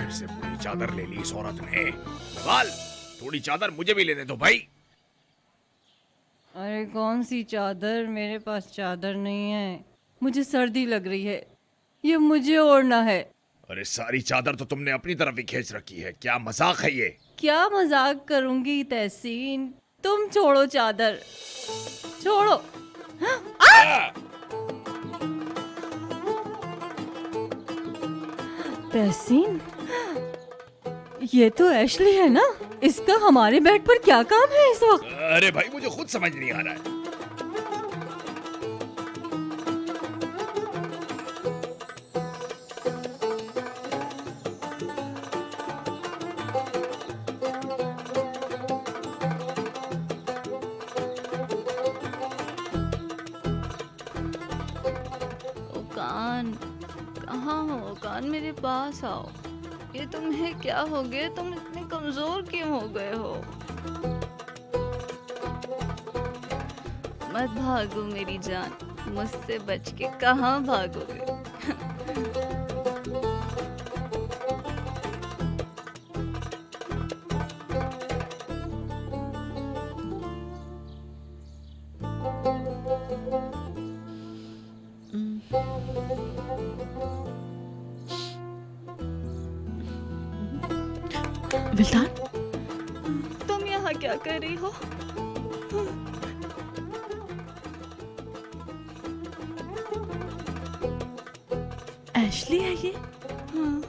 फिर से पूरी चादर ले ली इस औरत ने। नवाल, थोड़ी चादर मुझे भी लेने दो भाई। अरे कौन सी चादर, मेरे पास चादर नहीं है। मुझे सर्दी लग रही है, ये मुझे ओढ़ना है। अरे सारी चादर तो तुमने अपनी तरफ ही खींच रखी है, क्या मजाक है ये? क्या मजाक करूंगी तहसीन, तुम छोड़ो चादर, छोड़ो। तहसीन, ये तो एशली है ना? इसका हमारे बेड पर क्या काम है इस वक्त? अरे भाई मुझे खुद समझ नहीं आ रहा है। ओकान, कहाँ हो ओकान? मेरे पास आओ। ये तुम्हें क्या हो गया? तुम इतने कमजोर क्यों हो गए हो? मत भागो मेरी जान, मुझसे बच के कहाँ भागोगे? विल्तान, तुम यहाँ क्या कर रही हो? एशली है ये? हाँ।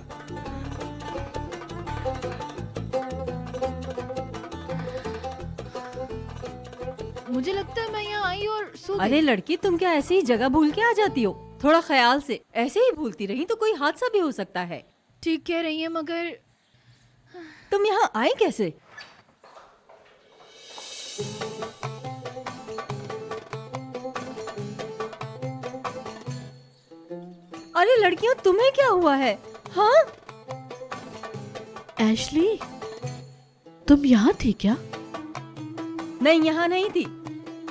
मुझे लगता है मैं यहाँ आई और सो गई। अरे लड़की, तुम क्या ऐसे ही जगह भूल के आ जाती हो? थोड़ा ख्याल से, ऐसे ही भूलती रही तो कोई हादसा भी हो सकता है। ठीक कह रही है, मगर तुम यहाँ आए कैसे? अरे लड़कियों, तुम्हें क्या हुआ है? हाँ, एशली, तुम यहाँ थी क्या? नहीं यहाँ नहीं थी,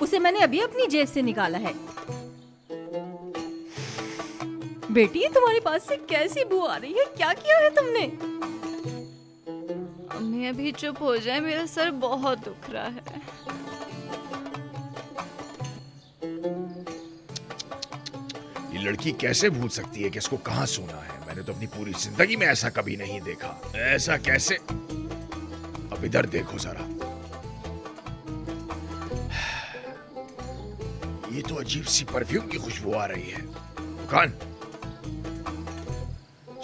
उसे मैंने अभी अपनी जेब से निकाला है। बेटी, तुम्हारे पास से कैसी बू आ रही है? क्या किया है तुमने? अम्मी अभी चुप हो जाए, मेरा सर बहुत दुख रहा है। ये लड़की कैसे भूल सकती है कि इसको कहाँ सुना है? मैंने तो अपनी पूरी जिंदगी में ऐसा कभी नहीं देखा। ऐसा कैसे? अब इधर देखो जरा, ये तो अजीब सी परफ्यूम की खुशबू आ रही है। दुकान,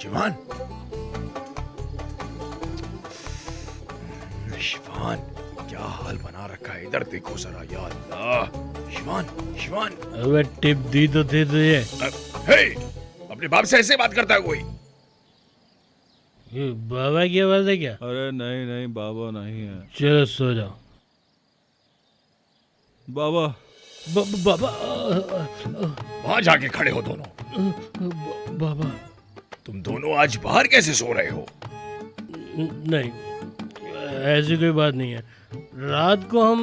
शिवान, शिवान, क्या हाल बना रखा है? इधर देखो जरा, या अल्लाह। शिवान, शिवान, अबे टिप दी तो थी तुझे। हे, अपने बाप से ऐसे बात करता है कोई? ये बाबा की आवाज है क्या? अरे नहीं नहीं बाबा नहीं है। चलो सो जाओ। बाबा बाबा वहां जाके खड़े हो दोनों। बाबा तुम दोनों आज बाहर कैसे सो रहे हो? नहीं, ऐसी कोई बात नहीं है। रात को हम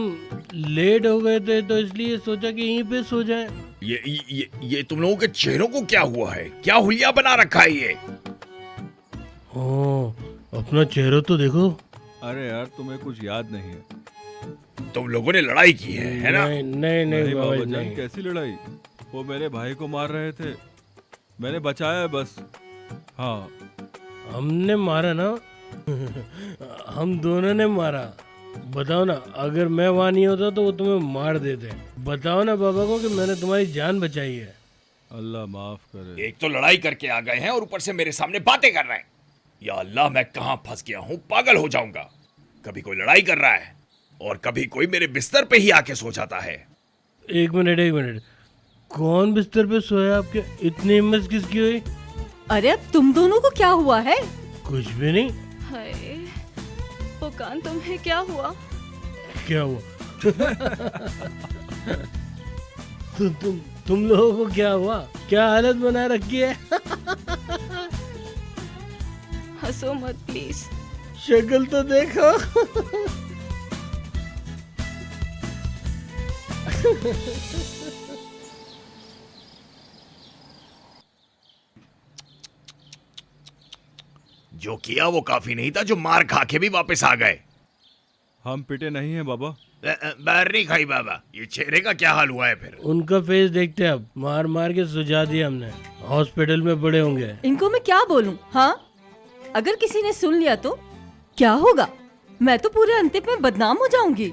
लेट हो गए थे तो इसलिए सोचा कि यहीं पे सो जाए। ये तुम लोगों के चेहरों को क्या हुआ है? क्या हुलिया बना रखा है ये? ओ, अपना चेहरा तो देखो। अरे यार तुम्हें कुछ याद नहीं है? तुम लोगों ने लड़ाई की है ना? नहीं नहीं नहीं बाबा बाबा जान, नहीं। कैसी लड़ाई? वो मेरे भाई को मार रहे थे, मैंने बचाया बस। हाँ हमने मारा ना। हम दोनों ने मारा। बताओ ना, अगर मैं वहाँ नहीं होता तो वो तुम्हें मार देते। बताओ ना बाबा को कि मैंने तुम्हारी जान बचाई है। अल्लाह माफ करे। एक तो लड़ाई करके आ गए हैं और ऊपर से मेरे सामने बातें कर रहे हैं। या अल्लाह, मैं कहां फंस गया हूं? पागल हो जाऊंगा। कभी कोई लड़ाई कर रहा है और कभी कोई मेरे बिस्तर पे ही आके सो जाता है। एक मिनट, कौन बिस्तर पे सोया आपके? इतनी हिम्मत किसकी हुई? अरे अब तुम दोनों को क्या हुआ है? कुछ भी नहीं। हाय ओकान, तुम्हें क्या हुआ? क्या हुआ? तुम लोगों को क्या हुआ? क्या हालत बना रखी है? हंसो मत प्लीज। शक्ल तो देखो। जो किया वो काफी नहीं था, जो मार खा के भी वापस आ गए। हम पिटे नहीं हैं बाबा। बाहर नहीं खाई बाबा। ये चेहरे का क्या हाल हुआ है फिर? उनका फेस देखते अब, मार मार के सुझा दिया हमने, हॉस्पिटल में पड़े होंगे। इनको मैं क्या बोलूं? हाँ, अगर किसी ने सुन लिया तो क्या होगा? मैं तो पूरे अंतिम में बदनाम हो जाऊंगी।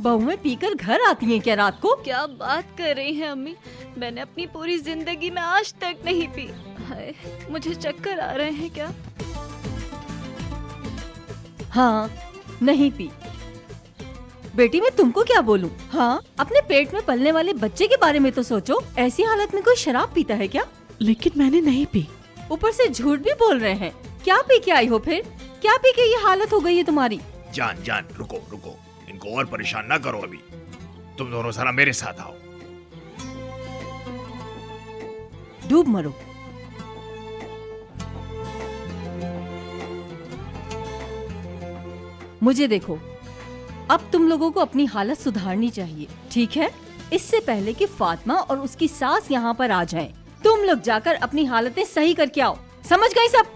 बहुएं पीकर घर आती हैं क्या रात को? क्या बात कर रही हैं अम्मी? मैंने अपनी पूरी जिंदगी में आज तक नहीं पी। हाय, मुझे चक्कर आ रहे हैं क्या? हाँ, नहीं पी। बेटी मैं तुमको क्या बोलूं? हाँ, अपने पेट में पलने वाले बच्चे के बारे में तो सोचो। ऐसी हालत में कोई शराब पीता है क्या? लेकिन मैंने नहीं पी। ऊपर से झूठ भी बोल रहे हैं। क्या पी के आई हो फिर? क्या पी के ये हालत हो गई है तुम्हारी? जान जान रुको रुको, इनको और परेशान ना करो अभी। तुम दोनों जरा मेरे साथ आओ। डूब मरो। मुझे देखो, अब तुम लोगों को अपनी हालत सुधारनी चाहिए, ठीक है? इससे पहले कि फातिमा और उसकी सास यहाँ पर आ जाएं, तुम लोग जाकर अपनी हालतें सही करके आओ। समझ गई सब?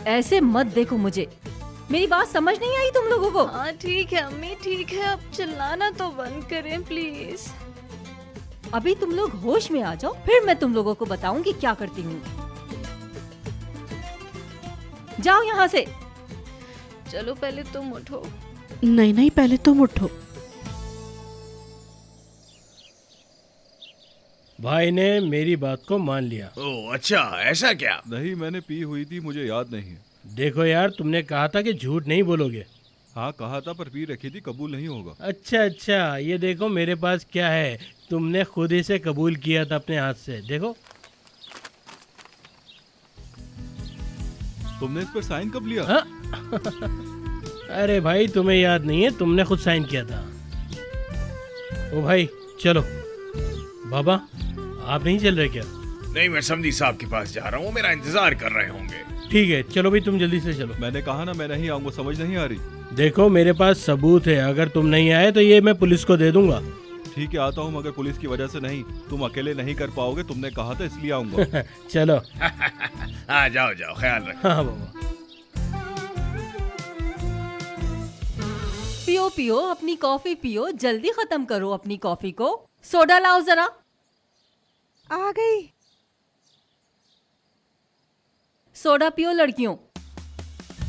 ऐसे मत देखो मुझे। मेरी बात समझ नहीं आई तुम लोगों को? हाँ ठीक है अम्मी, ठीक है, अब चिल्लाना तो बंद करें प्लीज। अभी तुम लोग होश में आ जाओ, फिर मैं तुम लोगों को बताऊंगी क्या करती हूँ। जाओ यहाँ से। चलो पहले तुम उठो। नहीं नहीं, पहले तुम उठो। भाई ने मेरी बात को मान लिया। ओह अच्छा, ऐसा क्या? नहीं, मैंने पी हुई थी, मुझे याद नहीं है। देखो यार, तुमने कहा था कि झूठ नहीं बोलोगे। हाँ कहा था, पर पी रखी थी, कबूल नहीं होगा। अच्छा अच्छा, ये देखो मेरे पास क्या है। तुमने खुद ही से कबूल किया था अपने हाथ से, देखो। तुमने इस पर साइन कब लिया? हाँ? अरे भाई, तुम्हें याद नहीं है? तुमने खुद साइन किया था। ओ भाई चलो। बाबा आप नहीं चल रहे क्या? नहीं, मैं समधी साहब के पास जा रहा हूँ, मेरा इंतजार कर रहे होंगे। ठीक है, चलो भाई, तुम जल्दी से चलो। मैंने कहा ना मैं नहीं आऊंगा, समझ नहीं आ रही। देखो मेरे पास सबूत है, अगर तुम नहीं आए तो ये मैं पुलिस को दे दूंगा। ठीक है, आता हूँ, मगर पुलिस की वजह से नहीं। तुम अकेले नहीं कर पाओगे, तुमने कहा था इसलिए आऊंगा। चलो। हाँ जाओ जाओ, ख्याल रखो। हाँ बाबा। पियो पियो, अपनी कॉफी पियो, जल्दी खत्म करो अपनी कॉफी को। सोडा लाओ जरा। आ गई। सोडा पियो लड़कियों।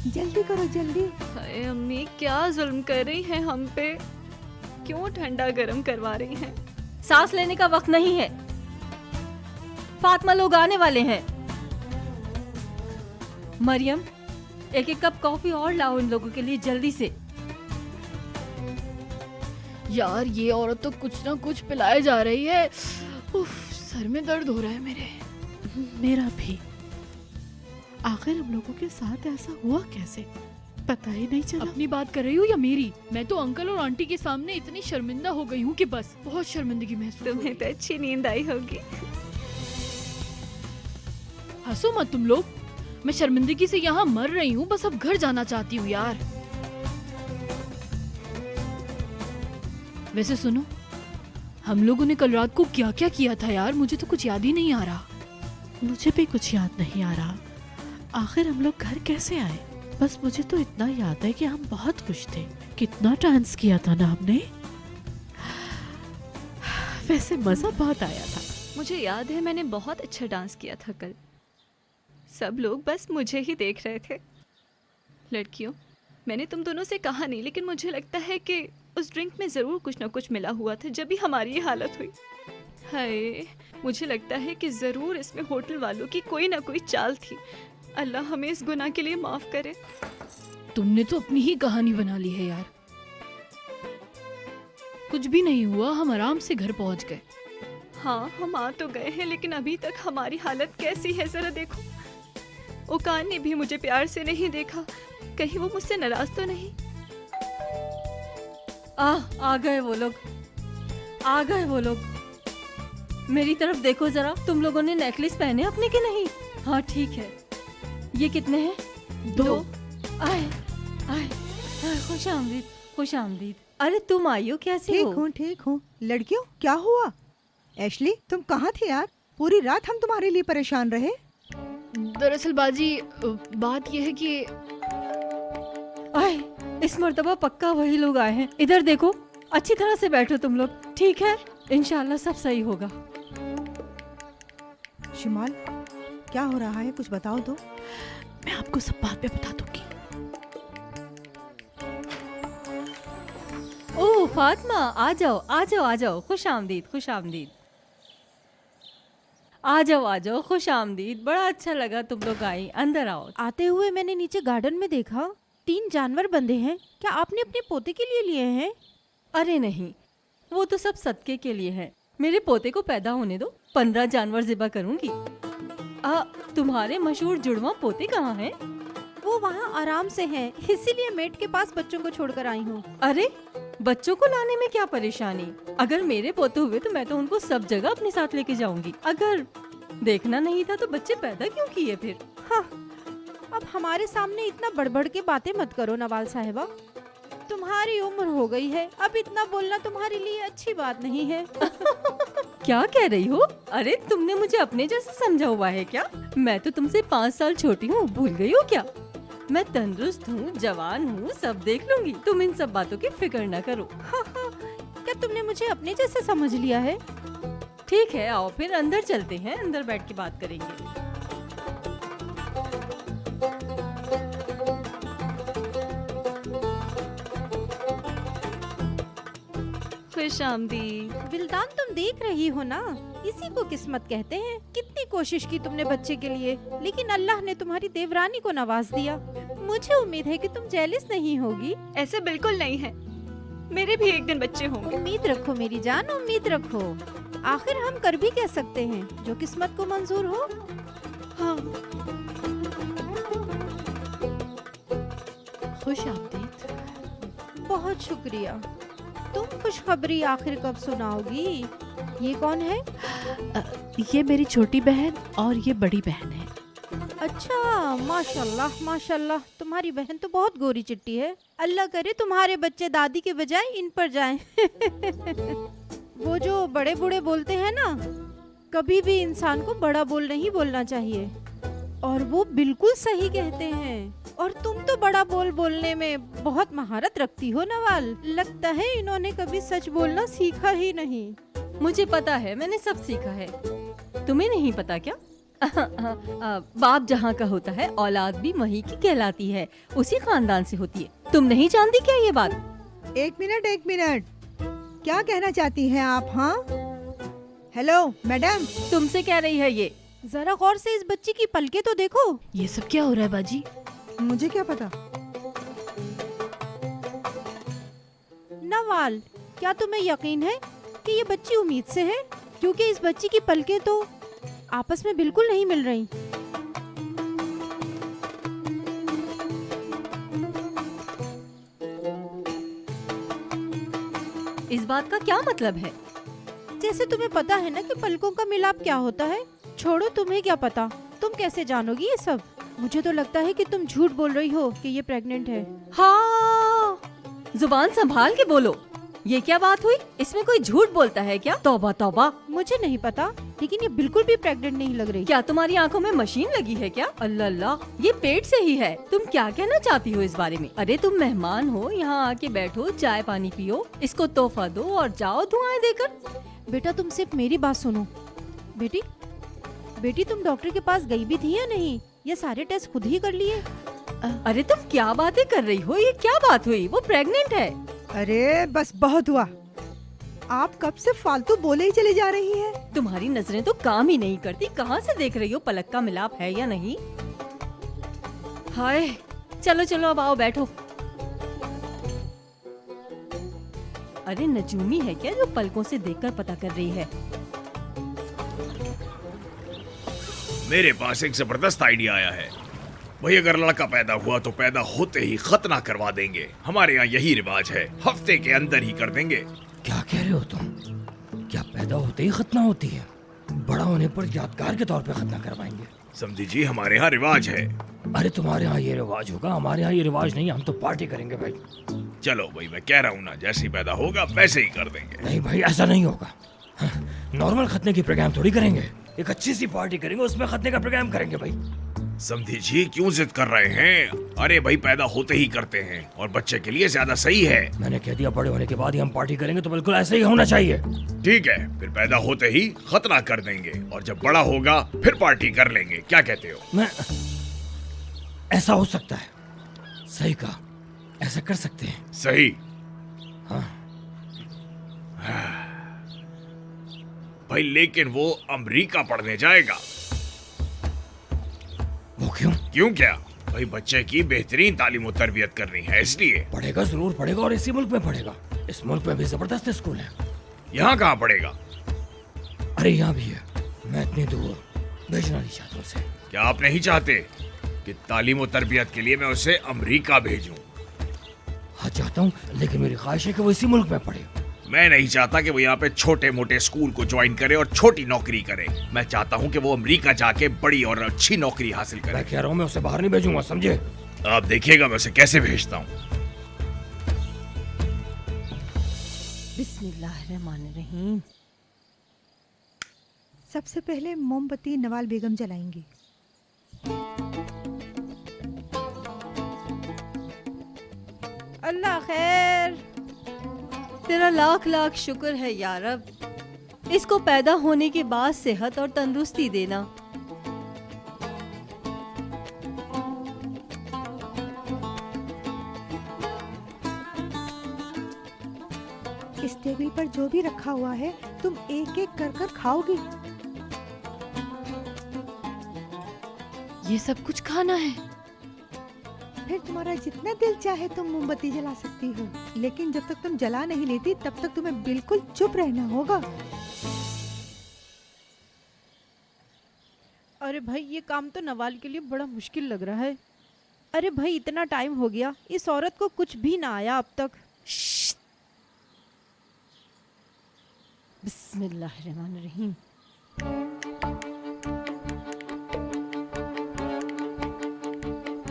जल्दी करो जल्दी। हाय अम्मी, क्या जुल्म कर रही हैं हम पे? क्यों ठंडा गरम करवा रही हैं? सांस लेने का वक्त नहीं है। फातिमा लोग आने वाले हैं। मरियम, एक एक कप कॉफी और लाओ इन लोगों के लिए जल्दी से। यार ये औरत तो कुछ ना कुछ पिलाए जा रही है। उफ, सर में दर्द हो रहा है मेरे। मेरा भी। आखिर हम लोगों के साथ ऐसा हुआ कैसे, पता ही नहीं चला। अपनी बात कर रही हूँ या मेरी? मैं तो अंकल और आंटी के सामने इतनी शर्मिंदा हो गई हूँ कि बस बहुत शर्मिंदगी महसूस हो तुम्हें रही तो अच्छी नींद आई होगी। है। हंसो मत तुम लोग, मैं शर्मिंदगी से यहाँ मर रही हूँ, बस अब घर जाना चाहती हूँ यार। वैसे सुनो, हम लोगों ने कल रात को क्या क्या किया था यार, मुझे तो कुछ याद ही नहीं आ रहा। मुझे भी कुछ याद नहीं आ रहा। आखिर हम लोग घर कैसे आए? बस मुझे तो इतना याद है कि हम बहुत खुश थे। कितना डांस किया था ना हमने। वैसे मजा बहुत आया था। मुझे याद है मैंने बहुत अच्छा डांस किया था कल। सब लोग बस मुझे ही देख रहे थे। लड़कियों, मैंने तुम दोनों से कहा नहीं, लेकिन मुझे लगता है कि उस ड्रिंक में ज़रूर कुछ ना कुछ मिला हुआ था जब भी हमारी ये हालत हुई। हाय, मुझे लगता है कि ज़रूर इसमें होटल वालों की कोई ना कोई चाल थी। अल्लाह हमें इस गुनाह के लिए माफ़ करे। तुमने तो अपनी ही कहानी बना ली है यार। कुछ भी नहीं हुआ, हम आराम से घर पहुंच गए। हाँ, हम आ तो गए हैं, लेकिन अभी तक हमारी हालत कैसी है ज़रा देखो। ओकान ने भी मुझे प्यार से नहीं देखा, कहीं वो मुझसे नाराज तो नहीं? आ गए वो लोग, आ गए वो लोग। मेरी तरफ देखो जरा, तुम लोगों ने नेकलेस पहने अपने के नहीं? हाँ ठीक है। ये कितने हैं? 2। आए आए आए, खुश आमदीद, खुश आमदीद। अरे तुम आई हो, कैसे ठीक हो? हूँ ठीक हूँ। लड़कियों क्या हुआ? एशली तुम कहाँ थे यार? पूरी रात हम तुम्हारे लिए परेशान रहे। दरअसल बाजी बात यह है कि आए, इस मर्तबा पक्का वही लोग आए हैं। इधर देखो, अच्छी तरह से बैठो तुम लोग, ठीक है? इंशाल्लाह सब सही होगा। शिमाल, क्या हो रहा है, कुछ बताओ तो। मैं आपको सब बाद में बता दूंगी। ओह फातिमा, आ जाओ आ जाओ आ जाओ, खुश आमदीद खुश आमदीद। आ जाओ खुश आमदीद, बड़ा अच्छा लगा तुम लोग आई। अंदर आओ। आते हुए मैंने नीचे गार्डन में देखा 3 जानवर बंधे हैं। क्या आपने अपने पोते के लिए लिए हैं? अरे नहीं, वो तो सब सदके के लिए है। मेरे पोते को पैदा होने दो, 15 जानवर ज़िबा करूंगी। तुम्हारे मशहूर जुड़वा पोते कहाँ हैं? वो वहाँ आराम से हैं, इसीलिए मेट के पास बच्चों को छोड़कर आई हूँ। अरे बच्चों को लाने में क्या परेशानी? अगर मेरे पोते हुए तो मैं तो उनको सब जगह अपने साथ लेके जाऊंगी। अगर देखना नहीं था तो बच्चे पैदा क्यों किए फिर? हाँ, अब हमारे सामने इतना बड़बड़ के बातें मत करो नवाल साहिबा। तुम्हारी उम्र हो गई है, अब इतना बोलना तुम्हारे लिए अच्छी बात नहीं है। क्या कह रही हो? अरे तुमने मुझे अपने जैसा समझा हुआ है क्या? मैं तो तुमसे 5 साल छोटी हूँ, भूल गई हो क्या? मैं तंदुरुस्त हूँ, जवान हूँ, सब देख लूंगी। तुम इन सब बातों की फिक्र न करो। क्या तुमने मुझे अपने जैसा समझ लिया है? ठीक है, आओ फिर अंदर चलते हैं, अंदर बैठ के बात करेंगे। खुश आमदीद। विल्दान, तुम देख रही हो ना, इसी को किस्मत कहते हैं। कितनी कोशिश की तुमने बच्चे के लिए, लेकिन अल्लाह ने तुम्हारी देवरानी को नवाज दिया। मुझे उम्मीद है कि तुम जेलिस नहीं होगी। ऐसे बिल्कुल नहीं है, मेरे भी एक दिन बच्चे होंगे। उम्मीद रखो मेरी जान, उम्मीद रखो। आखिर हम कर भी कह सकते हैं, जो किस्मत को मंजूर हो। हाँ। खुश आमदीद। बहुत शुक्रिया। तुम खुशखबरी आखिर कब सुनाओगी? ये कौन है? ये मेरी छोटी बहन और ये बड़ी बहन है। अच्छा, माशाल्लाह माशाल्लाह, तुम्हारी बहन तो बहुत गोरी चिट्टी है। अल्लाह करे तुम्हारे बच्चे दादी के बजाय इन पर जाएं। वो जो बड़े बूढ़े बोलते हैं ना, कभी भी इंसान को बड़ा बोल नहीं बोलना चाहिए, और वो बिल्कुल सही कहते हैं। और तुम तो बड़ा बोल बोलने में बहुत महारत रखती हो नवाल। लगता है इन्होंने कभी सच बोलना सीखा ही नहीं। मुझे पता है, मैंने सब सीखा है। तुम्हें नहीं पता क्या? बाप जहाँ का होता है, औलाद भी वही की कहलाती है, उसी खानदान से होती है। तुम नहीं जानती क्या ये बात? एक मिनट, क्या कहना चाहती हैं आप? हाँ, हेलो मैडम। तुमसे कह रही है ये। जरा गौर से इस बच्ची की पलके तो देखो। ये सब क्या हो रहा है बाजी? मुझे क्या पता। नवाल, क्या तुम्हें यकीन है कि ये बच्ची उम्मीद से है? क्योंकि इस बच्ची की पलकें तो आपस में बिल्कुल नहीं मिल रही। इस बात का क्या मतलब है? जैसे तुम्हें पता है ना कि पलकों का मिलाप क्या होता है। छोड़ो, तुम्हें क्या पता, तुम कैसे जानोगी ये सब? मुझे तो लगता है कि तुम झूठ बोल रही हो कि ये प्रेग्नेंट है। हाँ, जुबान संभाल के बोलो। ये क्या बात हुई? इसमें कोई झूठ बोलता है क्या? तौबा तौबा। मुझे नहीं पता, लेकिन ये बिल्कुल भी प्रेग्नेंट नहीं लग रही। क्या तुम्हारी आंखों में मशीन लगी है क्या? अल्लाह अल्लाह, ये पेट से ही है। तुम क्या कहना चाहती हो इस बारे में? अरे तुम मेहमान हो, यहाँ आके बैठो, चाय पानी पियो, इसको तोहफा दो और जाओ धुआं देकर। बेटा, तुम सिर्फ मेरी बात सुनो। बेटी, तुम डॉक्टर के पास गई भी थी या नहीं? ये सारे टेस्ट खुद ही कर लिए? अरे तुम क्या बातें कर रही हो? ये क्या बात हुई? वो प्रेग्नेंट है। अरे बस बहुत हुआ, आप कब से फालतू बोले ही चली जा रही हैं। तुम्हारी नजरें तो काम ही नहीं करती। कहाँ से देख रही हो पलक का मिलाप है या नहीं? हाय, चलो चलो अब आओ बैठो। अरे नजूमी है क्या जो पलकों से देखकर पता कर रही है? मेरे पास एक जबरदस्त आइडिया आया है भाई। अगर लड़का पैदा हुआ तो पैदा होते ही खतना करवा देंगे। हमारे यहाँ यही रिवाज है, हफ्ते के अंदर ही कर देंगे। क्या कह रहे हो तुम? क्या पैदा होते ही खतना होती है? बड़ा होने पर यादगार के तौर पे खतना करवाएंगे। समझी जी, हमारे यहाँ रिवाज है। अरे तुम्हारे यहाँ ये रिवाज होगा, हमारे यहाँ ये रिवाज नहीं। हम तो पार्टी करेंगे भाई। चलो भाई, मैं कह रहा हूँ ना, जैसे ही पैदा होगा वैसे ही कर देंगे। नहीं भाई, ऐसा नहीं होगा। नॉर्मल खतने की प्रोग्राम थोड़ी करेंगे, एक अच्छी सी पार्टी करेंगे, उसमें खतने का प्रोग्राम करेंगे भाई। समधी जी क्यों जिद कर रहे हैं? अरे भाई पैदा होते ही करते हैं और बच्चे के लिए ज्यादा सही है। मैंने कह दिया बड़े होने के बाद ही हम पार्टी करेंगे, तो बिल्कुल ऐसे ही होना चाहिए। ठीक है, फिर पैदा होते ही खतना कर देंगे और जब बड़ा होगा फिर पार्टी कर लेंगे। क्या कहते हो? मैं ऐसा हो सकता है, सही कहा, ऐसा कर सकते हैं। सही। हाँ। भाई लेकिन वो अमेरिका पढ़ने जाएगा। वो क्यों? क्यों क्या? भाई बच्चे की बेहतरीन तालीम और तरबियत करनी है, इसलिए। पढ़ेगा, जरूर पढ़ेगा, और इसी मुल्क में पढ़ेगा। इस मुल्क में भी जबरदस्त स्कूल है। यहाँ कहाँ पढ़ेगा? अरे यहाँ भी है। मैं इतनी दूर भेजना नहीं चाहता उसे। क्या आप नहीं चाहते कि तालीम और तरबियत के लिए मैं उसे अमेरिका भेजूं? हाँ चाहता हूँ, लेकिन मेरी ख्वाहिश है कि वो इसी मुल्क में पढ़े। मैं नहीं चाहता कि वो यहाँ पे छोटे मोटे स्कूल को ज्वाइन करे और छोटी नौकरी करे। मैं चाहता हूँ कि वो अमेरिका जाके बड़ी और अच्छी नौकरी हासिल करे। मैं कह रहा हूँ मैं उसे बाहर नहीं भेजूंगा, समझे? आप देखिएगा मैं उसे कैसे भेजता हूँ। बिस्मिल्लाहिर्रहमानिर्रहीम। सबसे पहले मोमबत्ती नवाल बेगम जलाएंगी। अल्लाह खैर। तेरा लाख लाख शुक्र है या रब। इसको पैदा होने के बाद सेहत और तंदुरुस्ती देना। इस टेबल पर जो भी रखा हुआ है तुम एक एक कर कर खाओगी। ये सब कुछ खाना है? फिर तुम्हारा जितना दिल चाहे तुम मोमबत्ती जला सकती हो, लेकिन जब तक तुम जला नहीं लेती तब तक तुम्हें बिल्कुल चुप रहना होगा। अरे भाई ये काम तो नवाल के लिए बड़ा मुश्किल लग रहा है। अरे भाई इतना टाइम हो गया, इस औरत को कुछ भी ना आया अब तक। बिस्मिल्लाहिर्रहमानिर्रहीम।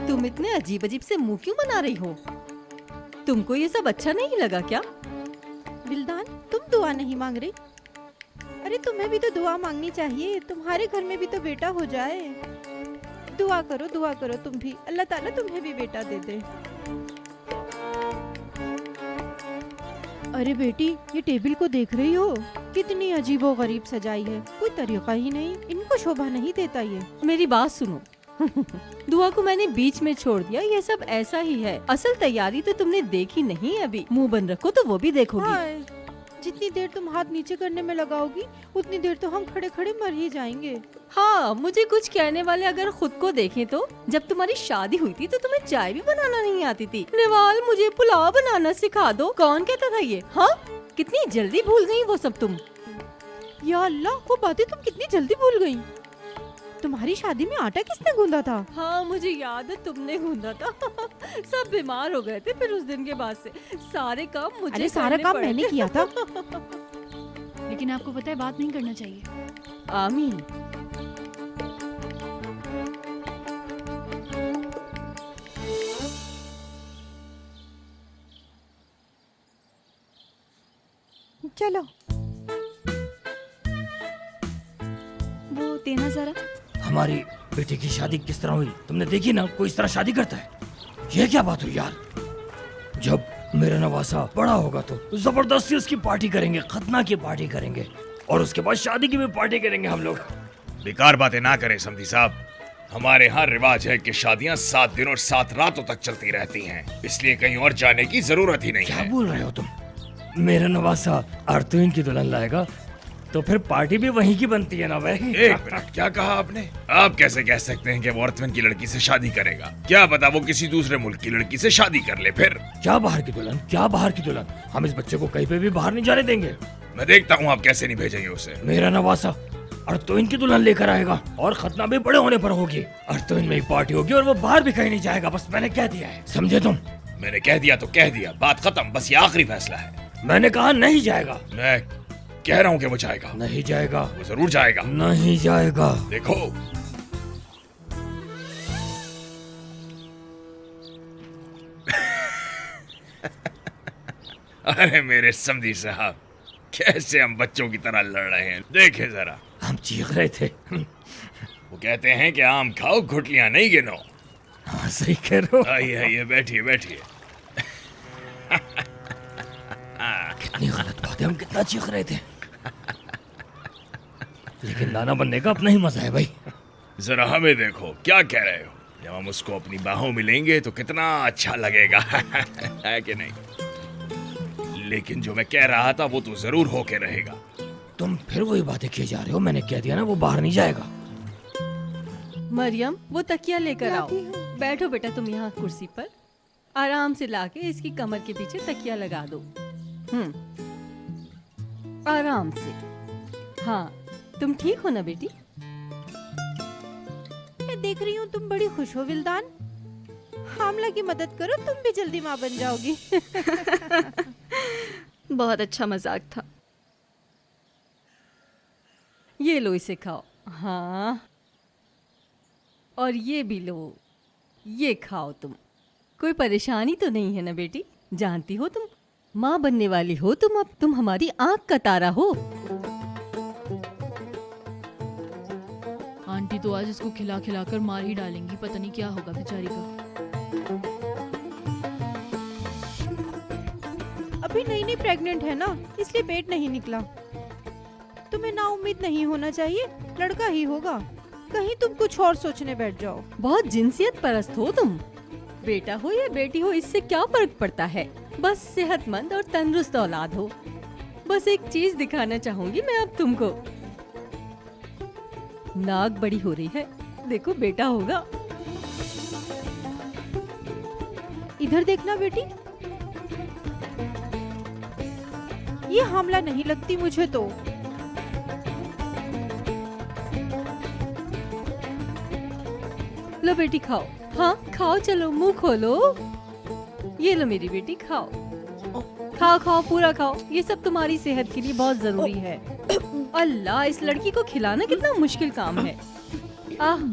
तुम इतने अजीब अजीब से मुंह क्यों बना रही हो? तुमको ये सब अच्छा नहीं लगा क्या? बिल्दान तुम दुआ नहीं मांग रही? अरे तुम्हें भी तो दुआ मांगनी चाहिए, तुम्हारे घर में भी तो बेटा हो जाए। दुआ करो तुम भी, अल्लाह ताला तुम्हें भी बेटा दे दे। अरे बेटी ये टेबल को देख रही हो, कितनी अजीबो गरीब सजाई है, कोई तरीका ही नहीं, इनको शोभा नहीं देता ये। मेरी बात सुनो। दुआ को मैंने बीच में छोड़ दिया, ये सब ऐसा ही है। असल तैयारी तो तुमने देखी नहीं अभी। मुंह बंद रखो तो वो भी देखोगी। हाय, जितनी देर तुम हाथ नीचे करने में लगाओगी उतनी देर तो हम खड़े खड़े मर ही जाएंगे। हाँ, मुझे कुछ कहने वाले अगर खुद को देखें तो जब तुम्हारी शादी हुई थी तो तुम्हें चाय भी बनाना नहीं आती थी। निवाल मुझे पुलाव बनाना सिखा दो। कौन कहता था ये? हाँ, कितनी जल्दी भूल गई वो सब तुम। या अल्लाह, वो बातें तुम कितनी जल्दी भूल गई। तुम्हारी शादी में आटा किसने गूंदा था? हाँ मुझे याद है, तुमने गूंदा था। सब बीमार हो गए थे फिर उस दिन के बाद से। सारे काम मुझे अरे सारा करने काम पड़े मैंने थे। किया था। लेकिन आपको पता है बात नहीं करना चाहिए। आमीन। चलो वो देना जरा। हमारी बेटी की शादी किस तरह हुई तुमने देखी ना? कोई इस तरह शादी करता है? ये क्या बात हुई यार? जब मेरा नवासा बड़ा होगा तो जबरदस्ती उसकी पार्टी करेंगे, खतना की पार्टी करेंगे, और उसके बाद शादी की भी पार्टी करेंगे हम लोग। बेकार बातें ना करें समधी साहब। हमारे यहाँ रिवाज है कि शादियाँ 7 दिन और 7 रातों तक चलती रहती हैं, इसलिए कहीं और जाने की जरूरत ही नहीं क्या है। बोल रहे हो तुम? मेरा नवासा अर्तुइन की दुल्हन लाएगा तो फिर पार्टी भी वहीं की बनती है ना भाई? एक मिनट, क्या कहा आपने? आप कैसे कह सकते हैं कि वो अर्थवन की लड़की से शादी करेगा? क्या पता वो किसी दूसरे मुल्क की लड़की से शादी कर ले फिर। क्या बाहर की दुल्हन? क्या बाहर की दुल्हन? हम इस बच्चे को कहीं पे भी बाहर नहीं जाने देंगे। मैं देखता हूँ आप कैसे नहीं भेजेंगे उसे। मेरा नवासा अर्तुइन की दुल्हन लेकर आएगा और खतना भी बड़े होने पर होगी। अर्तुइन में ही पार्टी होगी और वो बाहर भी कहीं नहीं जाएगा। बस मैंने कह दिया है, समझे तुम? मैंने कह दिया तो कह दिया, बात खत्म। बस ये आखिरी फैसला है। मैंने कहा नहीं जाएगा। मैं कह रहा हूँ कि वो जाएगा। नहीं जाएगा। वो जरूर जाएगा। नहीं जाएगा। देखो अरे मेरे समधी साहब, कैसे हम बच्चों की तरह लड़ रहे हैं, देखे जरा। हम चीख रहे थे। वो कहते हैं कि आम खाओ घुटलियां नहीं गिनो। हाँ सही कह रहे हो। आइए आइए बैठिए बैठिए। कितनी गलत बात है, हम कितना चीख रहे थे। लेकिन नाना बनने का अपना ही मजा है भाई। जरा हमें देखो, क्या कह रहे हो? जब हम उसको अपनी बाहों में लेंगे तो कितना अच्छा लगेगा। है कि नहीं? लेकिन जो मैं कह रहा था वो तो जरूर होके रहेगा। तुम फिर वही बातें किए जा रहे हो। मैंने कह दिया ना वो बाहर नहीं जाएगा। मरियम वो तकिया लेकर आओ। लाती हूँ। बैठो बेटा तुम यहाँ कुर्सी पर। आराम से लाके इसकी कमर के पीछे तकिया लगा दो। आराम से। हाँ तुम ठीक हो ना बेटी? मैं देख रही हूँ तुम बड़ी खुश हो विल्दान। हामला की मदद करो, तुम भी जल्दी माँ बन जाओगी। बहुत अच्छा मजाक था। ये लो इसे खाओ। हाँ और ये भी लो, ये खाओ तुम। कोई परेशानी तो नहीं है ना बेटी? जानती हो तुम माँ बनने वाली हो तुम, अब तुम हमारी आंख का तारा हो। आंटी तो आज इसको खिला खिला कर मार ही डालेंगी, पता नहीं क्या होगा बेचारी का। अभी नई नई प्रेग्नेंट है ना, इसलिए पेट नहीं निकला। तुम्हें ना उम्मीद नहीं होना चाहिए, लड़का ही होगा। कहीं तुम कुछ और सोचने बैठ जाओ। बहुत जिनसियत परस्त हो तुम। बेटा हो या बेटी हो इससे क्या फर्क पड़ता है? बस सेहतमंद और तंदुरुस्त औलाद हो। बस एक चीज दिखाना चाहूंगी मैं अब तुमको। नाक बड़ी हो रही है, देखो बेटा होगा। इधर देखना बेटी, ये हामला नहीं लगती मुझे तो। लो बेटी खाओ। हाँ खाओ, चलो मुंह खोलो। ये लो मेरी बेटी खाओ। खाओ खाओ पूरा खाओ, ये सब तुम्हारी सेहत के लिए बहुत जरूरी है। अल्लाह, इस लड़की को खिलाना कितना मुश्किल काम है। आह,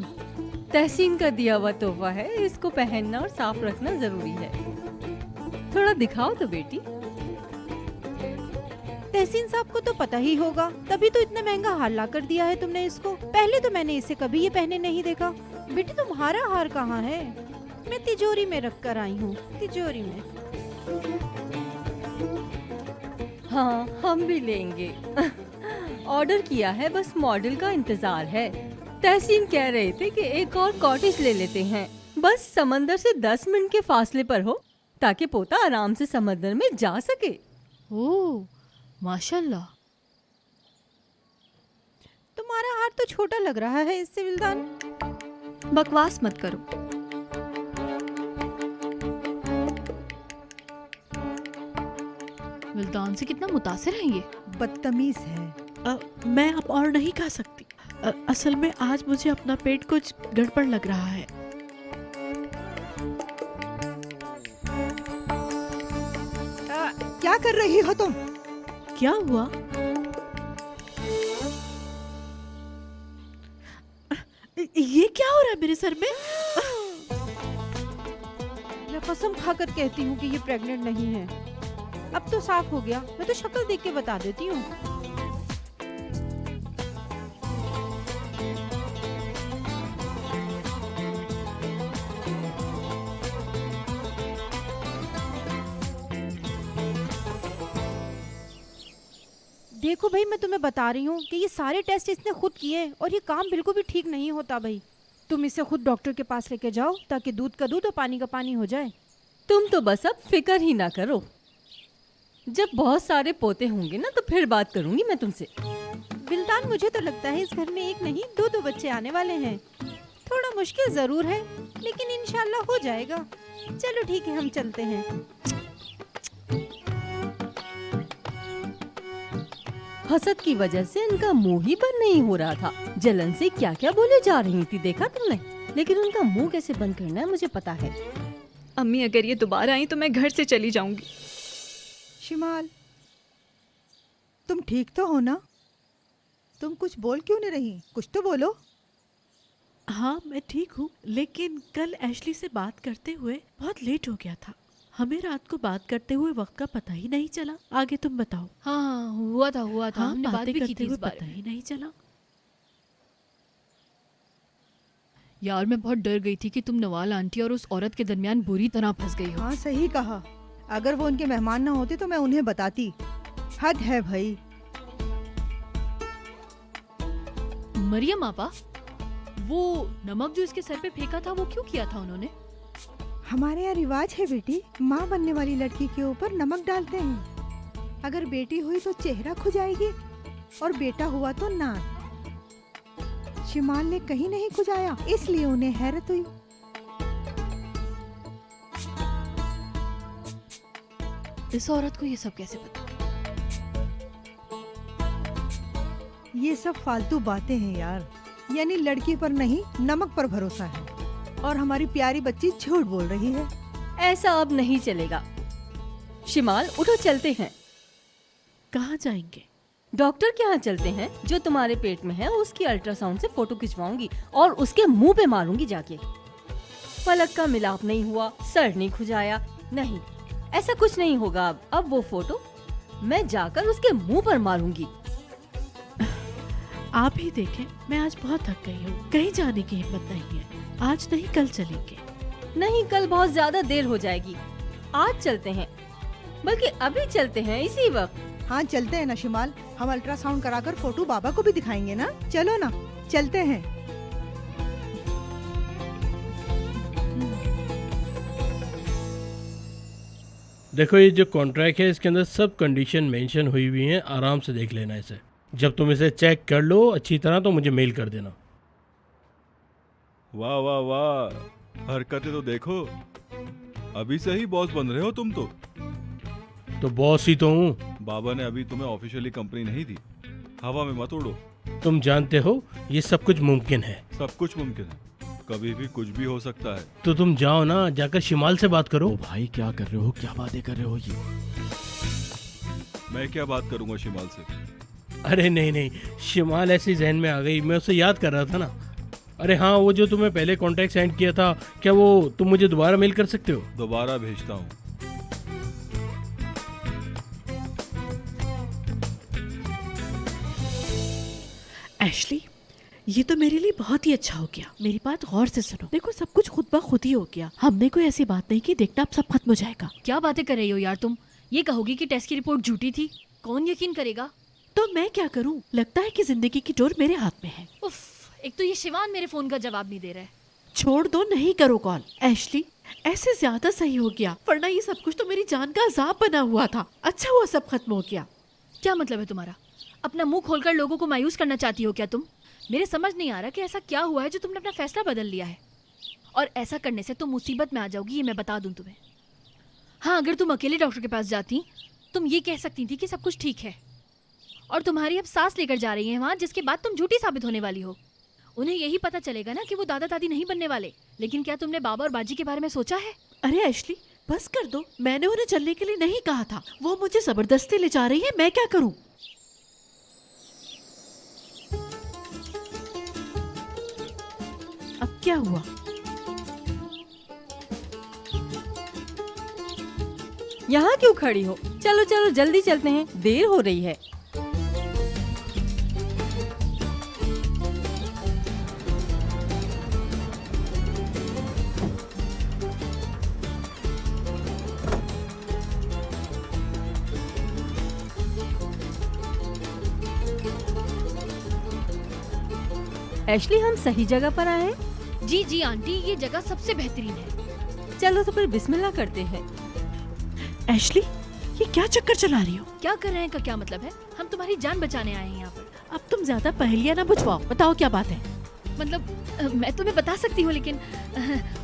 तहसीन का दिया हुआ तोहफा है, इसको पहनना और साफ रखना जरूरी है। थोड़ा दिखाओ तो बेटी। तहसीन साहब को तो पता ही होगा, तभी तो इतना महंगा हार ला कर दिया है तुमने इसको। पहले तो मैंने इसे कभी ये पहने नहीं देखा। बेटी तुम्हारा हार कहाँ है? मैं तिजोरी में रख कर आई हूँ, तिजोरी में। हाँ हम भी लेंगे। ऑर्डर किया है, बस मॉडल का इंतजार है। तहसीन कह रहे थे कि एक और कॉटेज ले लेते हैं, बस समंदर से 10 मिनट के फासले पर हो, ताकि पोता आराम से समंदर में जा सके। ओह माशाल्लाह। तुम्हारा हार तो छोटा लग रहा है इससे विल्दान। बकवास मत करो। विल्दान से कितना मुतासिर है ये। बदतमीज है। मैं अब और नहीं खा सकती। असल में आज मुझे अपना पेट कुछ गड़बड़ लग रहा है। क्या कर रही हो तुम? क्या हुआ? ये क्या हो रहा है मेरे सर में? मैं कसम खाकर कहती हूँ कि ये प्रेग्नेंट नहीं है। अब तो साफ हो गया, मैं तो शक्ल देख के बता देती हूँ। देखो भाई, मैं तुम्हें बता रही हूँ कि ये सारे टेस्ट इसने खुद किए और ये काम बिल्कुल भी ठीक नहीं होता भाई। तुम इसे खुद डॉक्टर के पास लेके जाओ ताकि दूध का दूध और पानी का पानी हो जाए। तुम तो बस अब फिक्र ही ना करो। जब बहुत सारे पोते होंगे ना तो फिर बात करूंगी मैं तुमसे। विल्दान, मुझे तो लगता है इस घर में एक नहीं दो बच्चे आने वाले हैं। थोड़ा मुश्किल जरूर है, लेकिन इंशाल्लाह हो जाएगा। चलो ठीक है, हम चलते हैं। हसद की वजह से इनका मुंह ही बंद नहीं हो रहा था। जलन से क्या क्या बोले जा रही थी, देखा तुमने? लेकिन उनका मुंह कैसे बंद करना है मुझे पता है। अम्मी अगर ये दोबारा आई तो मैं घर से चली जाऊंगी। शिमाल, तुम ठीक तो हो ना? तुम कुछ बोल क्यों नहीं रही? कुछ तो बोलो। हाँ मैं ठीक हूँ, लेकिन कल एशली से बात करते हुए बहुत लेट हो गया था। हमें रात को बात करते हुए वक्त का पता ही नहीं चला। आगे तुम बताओ। हाँ हुआ था हाँ, हमने बात बातें भी की करते थी हुए इस बारे पता में। ही नहीं चला। यार मैं बहुत डर गई थी कि तुम नवाल आंटी और उस औरत के दरमियान बुरी तरह फंस गई हो। हाँ सही कहा, अगर वो उनके मेहमान ना होते तो मैं उन्हें बताती। हद है भाई। मरियम आपा, वो नमक जो इसके सर पे फेंका था वो क्यों किया था उन्होंने? हमारे यहाँ रिवाज है बेटी, माँ बनने वाली लड़की के ऊपर नमक डालते हैं। अगर बेटी हुई तो चेहरा खुजाएगी और बेटा हुआ तो नाक। शिमाल ने कहीं नहीं खुजाया, इसलिए उन्हें हैरत हुई। इस औरत को ये सब कैसे पता? ये सब फालतू बातें हैं यार, यानी लड़की पर नहीं नमक पर भरोसा है और हमारी प्यारी बच्ची झूठ बोल रही है। ऐसा अब नहीं चलेगा। शिमाल उठो, चलते हैं। कहाँ जाएंगे? डॉक्टर के यहाँ चलते हैं। जो तुम्हारे पेट में है उसकी अल्ट्रासाउंड से फोटो खिंचवाऊंगी और उसके मुंह पे मारूंगी जाके। पलक का मिलाप नहीं हुआ, सर नहीं खुजाया, नहीं, ऐसा कुछ नहीं होगा। अब वो फोटो मैं जाकर उसके मुंह पर मारूंगी। आप ही देखें, मैं आज बहुत थक गई हूँ, कहीं जाने की हिम्मत नहीं है। आज नहीं कल चलेंगे। नहीं, कल बहुत ज्यादा देर हो जाएगी। आज चलते हैं, बल्कि अभी चलते हैं, इसी वक्त। हाँ चलते हैं ना शिमाल, हम अल्ट्रासाउंड कराकर फोटो बाबा को भी दिखाएंगे ना। चलो ना, चलते हैं। देखो, ये जो कॉन्ट्रैक्ट है इसके अंदर सब कंडीशन मेंशन हुई हुई हैं, आराम से देख लेना इसे। जब तुम इसे चेक कर लो अच्छी तरह तो मुझे मेल कर देना। वाह वाह वाह, हरकतें तो देखो, अभी से ही बॉस बन रहे हो तुम तो बॉस ही तो हूँ। बाबा ने अभी तुम्हें ऑफिशियली कंपनी नहीं दी, हवा में मत उड़ो। तुम जानते हो ये सब कुछ मुमकिन है। सब कुछ मुमकिन है, कभी भी कुछ भी हो सकता है। तो तुम जाओ ना, जाकर शिमाल से बात करो। ओ भाई क्या कर रहे हो, क्या बातें कर रहे हो ये? मैं क्या बात करूंगा शिमाल से? अरे नहीं नहीं, शिमाल ऐसी जहन में आ गई, मैं उसे याद कर रहा था ना। अरे हाँ, वो जो तुम्हें पहले कॉन्टैक्ट सेंड किया था, क्या वो तुम मुझे दोबारा मेल कर सकते हो? दोबारा भेजता हूँ। एशली, ये तो मेरे लिए बहुत ही अच्छा हो गया। मेरी बात गौर से सुनो। देखो, सब कुछ खुद ब खुद ही हो गया। हमने कोई ऐसी बात नहीं की, देखना अब सब खत्म हो जाएगा। क्या बातें कर रही हो यार तुम? ये कहोगी कि टेस्ट की रिपोर्ट झूठी थी? कौन यकीन करेगा? तो मैं क्या करूं? लगता है कि जिंदगी की डोर मेरे हाथ में है। उफ, एक तो ये शिवान मेरे फोन का जवाब नहीं दे रहा है। छोड़ दो, नहीं करो कॉल। एशली, ऐसे ज्यादा सही हो गया, वरना ये सब कुछ तो मेरी जान का अजाब बना हुआ था। अच्छा हुआ सब खत्म हो गया। क्या मतलब है तुम्हारा? अपना मुंह खोलकर लोगों को मायूस करना चाहती हो क्या तुम? मेरे समझ नहीं आ रहा कि ऐसा क्या हुआ है जो तुमने अपना फैसला बदल लिया है। और ऐसा करने से तुम मुसीबत में आ जाओगी, ये मैं बता दूं तुम्हें। हाँ, अगर तुम अकेले डॉक्टर के पास जाती, तुम ये कह सकती थी कि सब कुछ ठीक है, और तुम्हारी अब सांस लेकर जा रही है वहाँ, जिसके बाद तुम झूठी साबित होने वाली हो। उन्हें यही पता चलेगा ना कि वो दादा दादी नहीं बनने वाले। लेकिन क्या तुमने बाबा और बाजी के बारे में सोचा है? अरे एशली, बस कर दो। मैंने उन्हें चलने के लिए नहीं कहा था, वो मुझे जबरदस्ती ले जा रही है। मैं क्या करूं? अब क्या हुआ? यहाँ क्यों खड़ी हो? चलो चलो जल्दी चलते हैं, देर हो रही है। एशली, हम सही जगह पर आए हैं। जी जी आंटी, ये जगह सबसे बेहतरीन है। चलो तो फिर बिस्मिल्लाह करते हैं। एशली, ये क्या चक्कर चला रही हो? क्या कर रहे हैं का क्या मतलब है? हम तुम्हारी जान बचाने आए हैं यहाँ पर। अब तुम ज्यादा पहेलियां ना बुझवाओ, बताओ क्या बात है? मतलब मैं तुम्हें बता सकती हूँ, लेकिन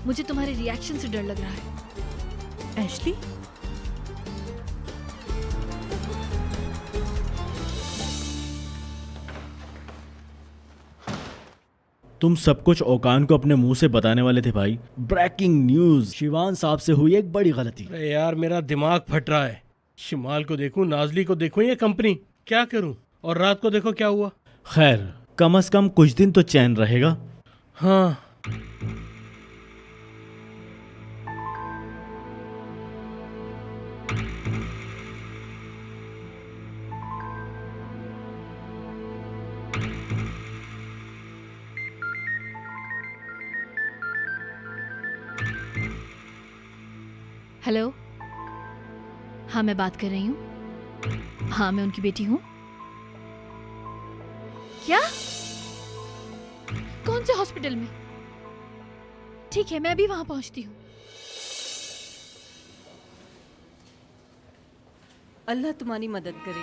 मुझे तुम्हारे रिएक्शन से डर लग रहा है। एशली, तुम सब कुछ ओकान को अपने मुंह से बताने वाले थे भाई। ब्रेकिंग न्यूज, शिवान साहब से हुई एक बड़ी गलती। अरे यार, मेरा दिमाग फट रहा है। शिमाल को देखूं, नाजली को देखूं, ये कंपनी क्या करूं? और रात को देखो क्या हुआ। खैर, कम से कम कुछ दिन तो चैन रहेगा। हाँ, हेलो, हाँ मैं बात कर रही हूँ। हाँ मैं उनकी बेटी हूँ। क्या? कौन से हॉस्पिटल में? ठीक है, मैं अभी वहां पहुंचती हूँ। अल्लाह तुम्हारी मदद करे।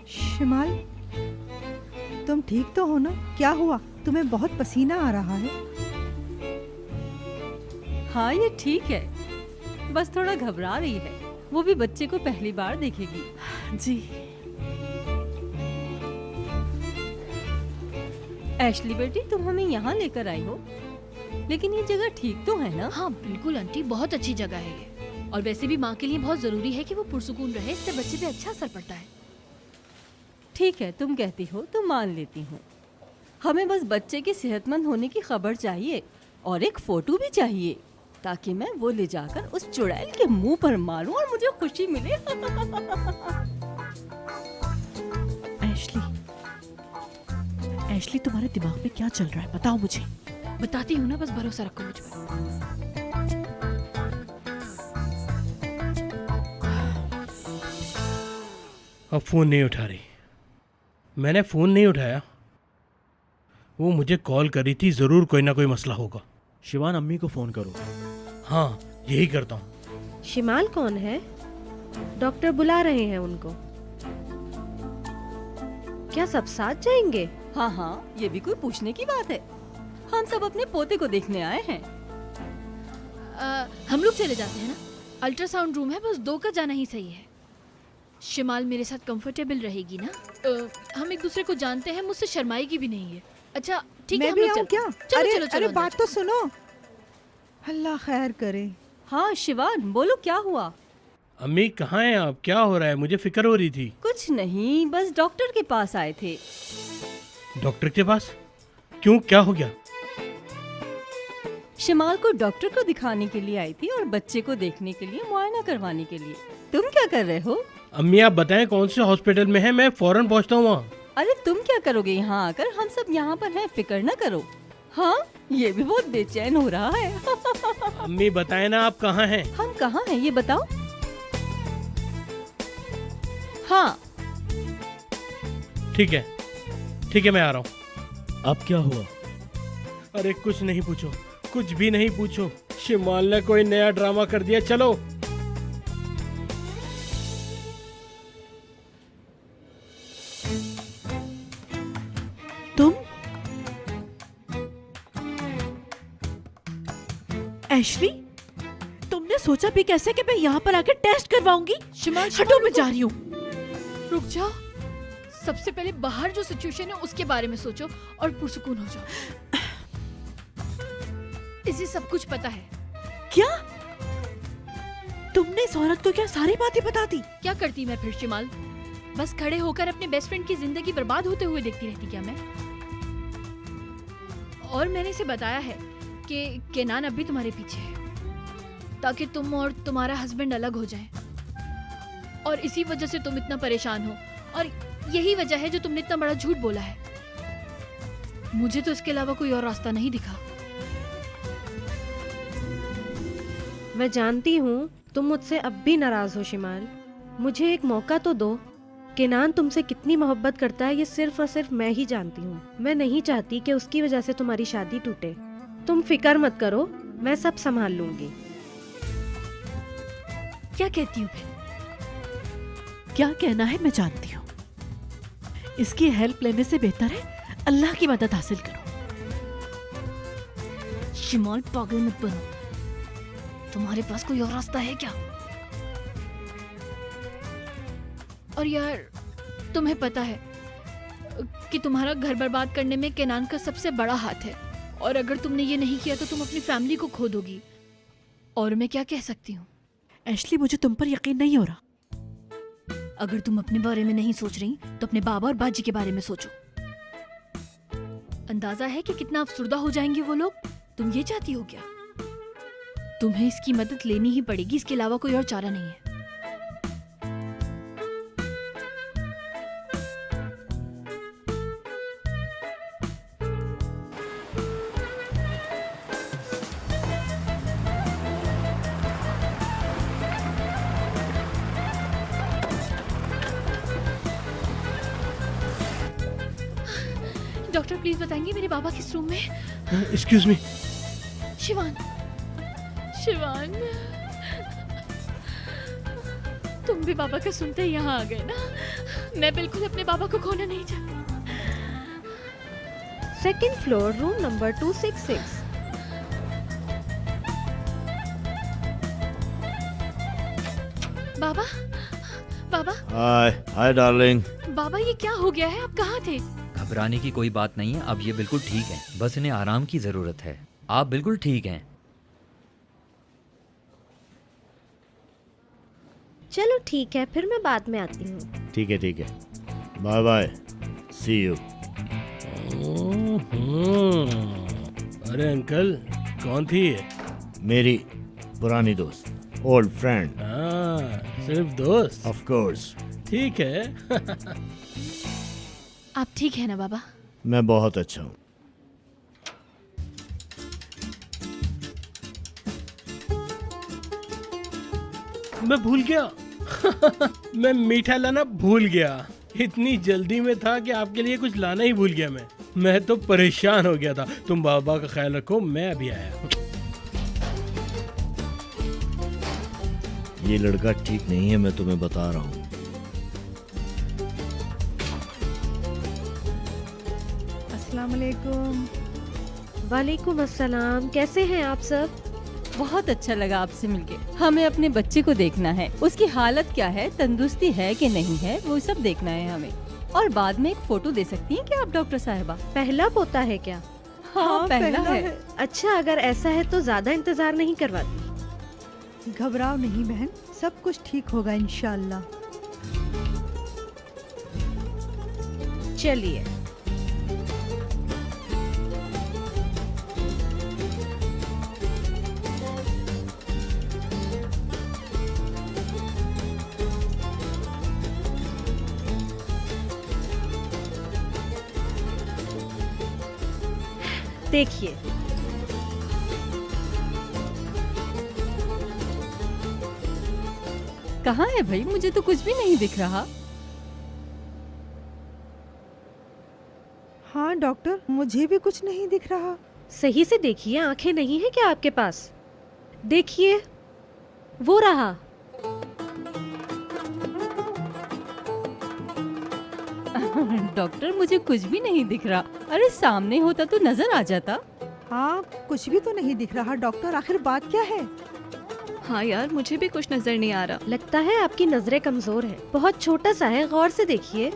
शिमाल, तुम ठीक तो हो ना? क्या हुआ? तुम्हें बहुत पसीना आ रहा है। हाँ ये ठीक है, बस थोड़ा घबरा रही है। वो भी बच्चे को पहली बार देखेगी। जी। एशली बेटी, तुम हमें यहाँ लेकर आई हो, लेकिन ये जगह ठीक तो है ना? हाँ बिल्कुल आंटी, बहुत अच्छी जगह है ये। और वैसे भी माँ के लिए बहुत जरूरी है कि वो पुरसुकून रहे, इससे बच्चे पे अच्छा असर पड़ता है। ठीक है, तुम कहती हो तो मान लेती हूँ। हमें बस बच्चे के सेहतमंद होने की खबर चाहिए और एक फोटो भी चाहिए, ताकि मैं वो ले जाकर उस चुड़ैल के मुंह पर मारूं और मुझे खुशी मिले। एशली, एशली तुम्हारे दिमाग में क्या चल रहा है, बताओ मुझे। बताती हूँ ना, बस भरोसा रखो मुझ पर। अब फोन नहीं उठा रही। मैंने फोन नहीं उठाया, वो मुझे कॉल करी थी, जरूर कोई ना कोई मसला होगा। शिवान, अम्मी को फोन करो। हाँ यही करता हूँ। शिमाल कौन है? डॉक्टर बुला रहे हैं उनको। क्या सब साथ जाएंगे? हाँ हाँ, ये भी कोई पूछने की बात है? हम सब अपने पोते को देखने आए हैं। हम लोग चले जाते हैं ना, अल्ट्रासाउंड रूम है, बस 2 का जाना ही सही है। शिमाल मेरे साथ कंफर्टेबल रहेगी ना? हम एक दूसरे को जानते हैं, मुझसे शर्माएगी भी नहीं है। अच्छा ठीक है, मैं हम भी लोग आऊँ क्या? चलो अरे चलो चलो अरे, अंदर बात तो सुनो। अल्लाह खैर करे। हाँ शिवान, बोलो क्या हुआ? अम्मी कहाँ हैं आप? क्या हो रहा है? मुझे फिक्र हो रही थी। कुछ नहीं, बस डॉक्टर के पास आए थे। डॉक्टर के पास? क्यों, क्या हो गया? शिमाल को डॉक्टर को दिखाने के लिए आई थी और बच्चे को देखने के लिए, मुआयना करवाने के लिए। तुम क्या कर रहे हो? अम्मी आप बताएं कौन से हॉस्पिटल में है, मैं फौरन पहुंचता हूँ वहाँ। अरे तुम क्या करोगे यहाँ आकर? हम सब यहाँ पर हैं, फिक्र न करो। हाँ, ये भी बहुत बेचैन हो रहा है। अम्मी बताएं ना, आप कहाँ हैं? हम कहाँ हैं ये बताओ। हाँ ठीक है मैं आ रहा हूँ। अब क्या हुआ? अरे कुछ नहीं पूछो, कुछ भी नहीं पूछो। शिमाल ने कोई नया ड्रामा कर दिया। चलो। तुम? एशली, तुमने सोचा भी कैसे कि मैं यहाँ पर आकर टेस्ट करवाऊंगी? शिमाल हटो, मैं जा रही हूँ। रुक जाओ, सबसे पहले बाहर जो सिचुएशन है उसके बारे में सोचो और पुरसुकून हो जाओ। इसे सब कुछ पता है। क्या तुमने इस औरत को क्या सारी बातें बता दी? क्या करती मैं फिर शिमाल? बस खड़े होकर अपने बेस्ट फ्रेंड की जिंदगी बर्बाद होते हुए देखती रहती क्या मैं? और मैंने इसे बताया है कि केनान अभी तुम्हारे पीछे है, ताकि तुम और तुम्हारा हस्बैंड अलग हो जाएं। और इसी वजह से तुम इतना परेशान हो, और यही वजह है जो तुमने इतना बड़ा झूठ बोला है। मुझे तो इसके अलावा कोई और रास्ता नहीं दिखा। मैं जानती हूँ तुम मुझसे अब भी नाराज हो शिमाल। मुझे एक मौका तो दो। केनान तुमसे कितनी मोहब्बत करता है ये सिर्फ और सिर्फ मैं ही जानती हूँ। मैं नहीं चाहती कि उसकी वजह से तुम्हारी शादी टूटे। तुम फिक्र मत करो, मैं सब संभाल लूंगी। क्या कहती हूँ फिर? क्या कहना है मैं जानती हूँ। इसकी हेल्प लेने से बेहतर है अल्लाह की मदद हासिल करो। शिमाल पागल मत बनो, तुम्हारे पास कोई और रास्ता है क्या? और यार तुम्हें पता है कि तुम्हारा घर बर्बाद करने में केनान का सबसे बड़ा हाथ है, और अगर तुमने ये नहीं किया तो तुम अपनी फैमिली को खो दोगी। और मैं क्या कह सकती हूँ? एशली, मुझे तुम पर यकीन नहीं हो रहा। अगर तुम अपने बारे में नहीं सोच रही तो अपने बाबा और बाजी के बारे में सोचो। अंदाजा है कि कितना अफसुर्दा हो जाएंगे वो लोग। तुम ये चाहती हो क्या? तुम्हें इसकी मदद लेनी ही पड़ेगी, इसके अलावा कोई और चारा नहीं है। प्लीज बताएंगे मेरे बाबा किस रूम में? Excuse me. शिवान, शिवान, तुम भी बाबा का सुनते ही यहाँ आ गए ना? मैं बिल्कुल अपने बाबा को खोना नहीं चाहती। Second floor, room number 266। बाबा, बाबा, हाय हाय डार्लिंग। बाबा ये क्या हो गया है? आप कहाँ थे? घबराने की कोई बात नहीं है, अब ये बिल्कुल ठीक है। बस इन्हें आराम की जरूरत है। आप बिल्कुल ठीक हैं। चलो ठीक है, फिर मैं बाद में आती हूँ। ठीक है, बाय बाय, सी यू। अरे अंकल, कौन थी ये? मेरी पुरानी दोस्त, ओल्ड फ्रेंड। हाँ, सिर्फ दोस्त? Of course. ठीक है। आप ठीक है ना बाबा? मैं बहुत अच्छा हूँ। मैं भूल गया। मैं मीठा लाना भूल गया। इतनी जल्दी में था कि आपके लिए कुछ लाना ही भूल गया मैं तो परेशान हो गया था। तुम बाबा का ख्याल रखो, मैं अभी आया। ये लड़का ठीक नहीं है, मैं तुम्हें बता रहा हूँ। अस्सलाम वालेकुम। वालेकुम अस्सलाम, कैसे हैं आप सब? बहुत अच्छा लगा आपसे मिलके। हमें अपने बच्चे को देखना है, उसकी हालत क्या है, तंदुरुस्ती है कि नहीं है, वो सब देखना है हमें। और बाद में एक फोटो दे सकती हैं क्या आप डॉक्टर साहिबा? पहला पोता है क्या? हाँ, पहला है। अच्छा, अगर ऐसा है तो ज्यादा इंतजार नहीं करवाती। घबराओ नहीं बहन, सब कुछ ठीक होगा इंशाल्लाह। चलिए। देखिए, कहाँ है भाई? मुझे तो कुछ भी नहीं दिख रहा। हाँ डॉक्टर, मुझे भी कुछ नहीं दिख रहा। सही से देखिए, आंखें नहीं है क्या आपके पास? देखिए, वो रहा। डॉक्टर, मुझे कुछ भी नहीं दिख रहा। अरे सामने होता तो नजर आ जाता। हाँ, कुछ भी तो नहीं दिख रहा डॉक्टर, आखिर बात क्या है? हाँ यार, मुझे भी कुछ नजर नहीं आ रहा। लगता है आपकी नजरें कमजोर है। बहुत छोटा सा है, गौर से देखिए।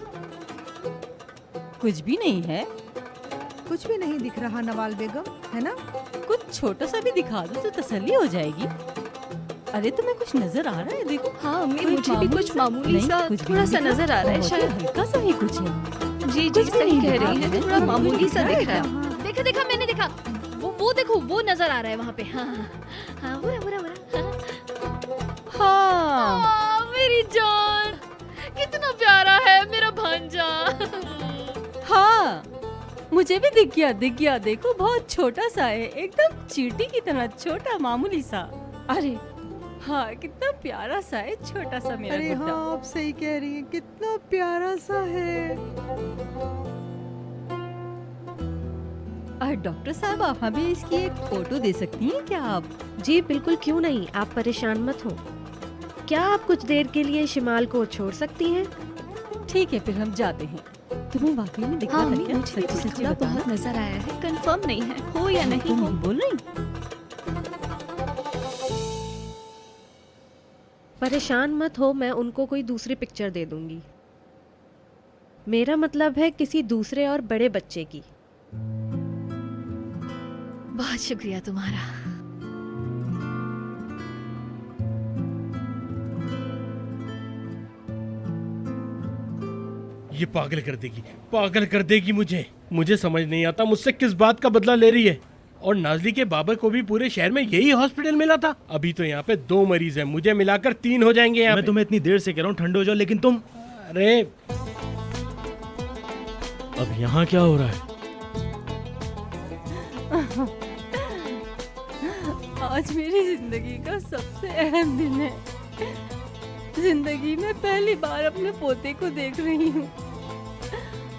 कुछ भी नहीं है। कुछ भी नहीं दिख रहा नवाल बेगम, है ना? कुछ छोटा सा भी दिखा दो तो तसल्ली हो जाएगी। अरे तुम्हें कुछ नजर आ रहा है? देखो। हाँ अम्मी, कोई मुझे भी कुछ मामूली नहीं, सा कुछ भी थोड़ा नहीं सा दिख नजर आ रहा है। बहुत ही शायद हल्का सा ही कुछ है। जी कुछ भी सही नहीं कह दिख रही रहा है, है। थोड़ा मामूली सा दिख रहा है। हाँ। देखा देखा, मैंने देखा। वो देखो, वो नजर आ रहा है वहाँ पे। हाँ हाँ, बुरा बुरा बुरा। हाँ, मेरी जान, कितना प्यारा है मेरा भांजा। हाँ, मुझे भी दिख गया। देखो, बहुत छोटा सा है, एकदम चींटी की तरह छोटा मामूली सा। अरे हाँ, कितना प्यारा सा है, छोटा सा मेरा अरे गुड्डा। हाँ, आप सही कह रही हैं, कितना प्यारा सा है। डॉक्टर साहब, आप हमें इसकी एक फोटो दे सकती हैं क्या आप? जी बिल्कुल, क्यों नहीं, आप परेशान मत हो। क्या आप कुछ देर के लिए शिमाल को छोड़ सकती हैं? ठीक है, फिर हम जाते हैं। तुम्हें वाकई में दिखा हाँ था अम्मी, क्या? मुझे भी सच्ची थोड़ा बताना। बहुत नजर आया है। कंफर्म नहीं है हो या नहीं तुम हो। नहीं बोल रही? परेशान मत हो, मैं उनको कोई दूसरी पिक्चर दे दूंगी। मेरा मतलब है किसी दूसरे और बड़े बच्चे की। बहुत शुक्रिया तुम्हारा। ये पागल कर देगी मुझे समझ नहीं आता मुझसे किस बात का बदला ले रही है। और नाजली के बाबा को भी पूरे शहर में यही हॉस्पिटल मिला था। अभी तो यहाँ पे 2 मरीज हैं, मुझे मिलाकर 3 हो जाएंगे यहाँ मैं पे। तुम्हें इतनी देर से कह रहा हूँ ठंडे हो जाओ, लेकिन तुम। अरे अब यहाँ क्या हो रहा है? आज मेरी जिंदगी का सबसे अहम दिन है। जिंदगी में पहली बार अपने पोते को देख रही हूँ